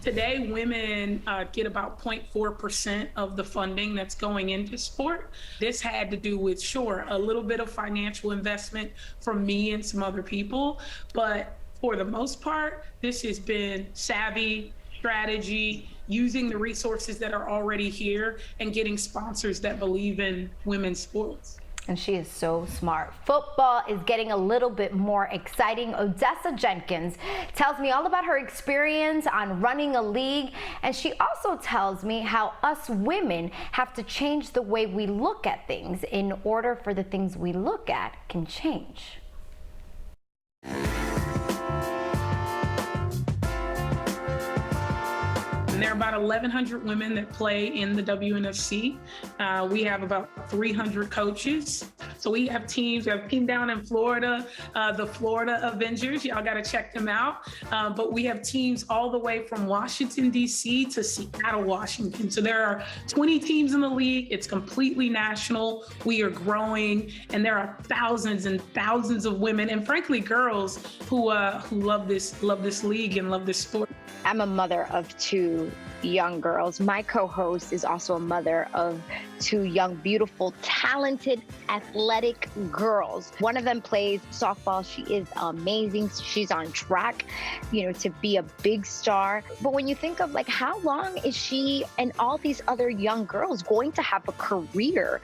Today, women get about 0.4% of the funding that's going into sport. This had to do with, sure, a little bit of financial investment from me and some other people, but for the most part, this has been savvy strategy, using the resources that are already here and getting sponsors that believe in women's sports. And she is so smart. Football is getting a little bit more exciting. Odessa Jenkins tells me all about her experience on running a league. And she also tells me how us women have to change the way we look at things in order for the things we look at can change. And there are about 1,100 women that play in the WNFC. We have about 300 coaches. So we have teams. We have a team down in Florida, the Florida Avengers. Y'all got to check them out. But we have teams all the way from Washington, D.C. to Seattle, Washington. So there are 20 teams in the league. It's completely national. We are growing, and there are thousands and thousands of women, and frankly, girls who love this league and love this sport. I'm a mother of two young girls. My co-host is also a mother of two young, beautiful, talented, athletic girls. One of them plays softball. She is amazing. She's on track, to be a big star. But when you think of how long is she and all these other young girls going to have a career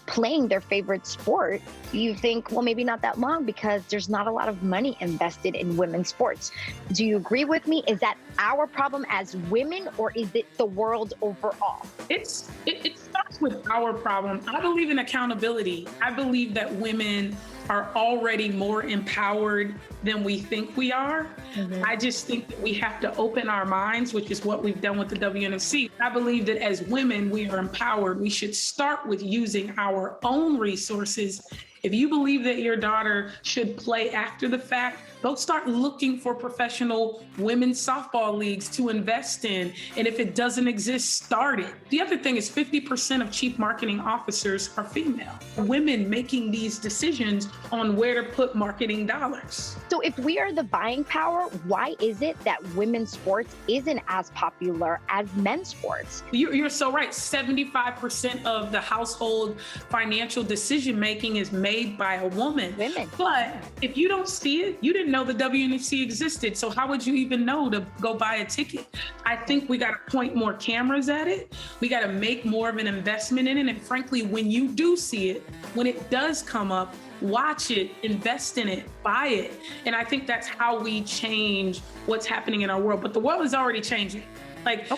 playing their favorite sport, you think, well, maybe not that long because there's not a lot of money invested in women's sports. Do you agree with me? Is that our problem as women, or is it the world overall? It starts with our problem. I believe in accountability. I believe that women are already more empowered than we think we are. Mm-hmm. I just think that we have to open our minds, which is what we've done with the WNFC. I believe that as women, we are empowered. We should start with using our own resources. If you believe that your daughter should play after the fact, don't start looking for professional women's softball leagues to invest in. And if it doesn't exist, start it. The other thing is 50% of chief marketing officers are female. Women making these decisions on where to put marketing dollars. So if we are the buying power, why is it that women's sports isn't as popular as men's sports? You're so right. 75% of the household financial decision-making is made by a woman. Women. But if you don't see it, you didn't know the WNFC existed. So how would you even know to go buy a ticket? I think we got to point more cameras at it. We got to make more of an investment in it. And frankly, when you do see it, when it does come up, watch it, invest in it, buy it. And I think that's how we change what's happening in our world. But the world is already changing.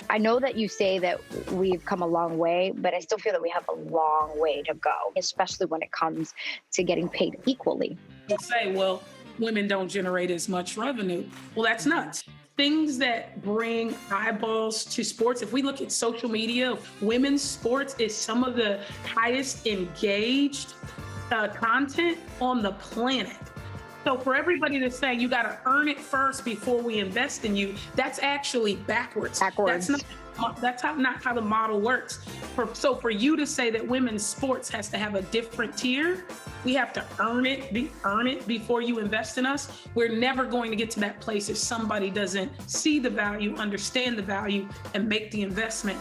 I know that you say that we've come a long way, but I still feel that we have a long way to go, especially when it comes to getting paid equally. You say, well, women don't generate as much revenue. Well, that's nuts. Things that bring eyeballs to sports. If we look at social media, women's sports is some of the highest engaged content on the planet. So for everybody to say you got to earn it first before we invest in you, that's actually backwards. That's not how the model works. So for you to say that women's sports has to have a different tier, we have to earn it before you invest in us. We're never going to get to that place if somebody doesn't see the value, understand the value, and make the investment.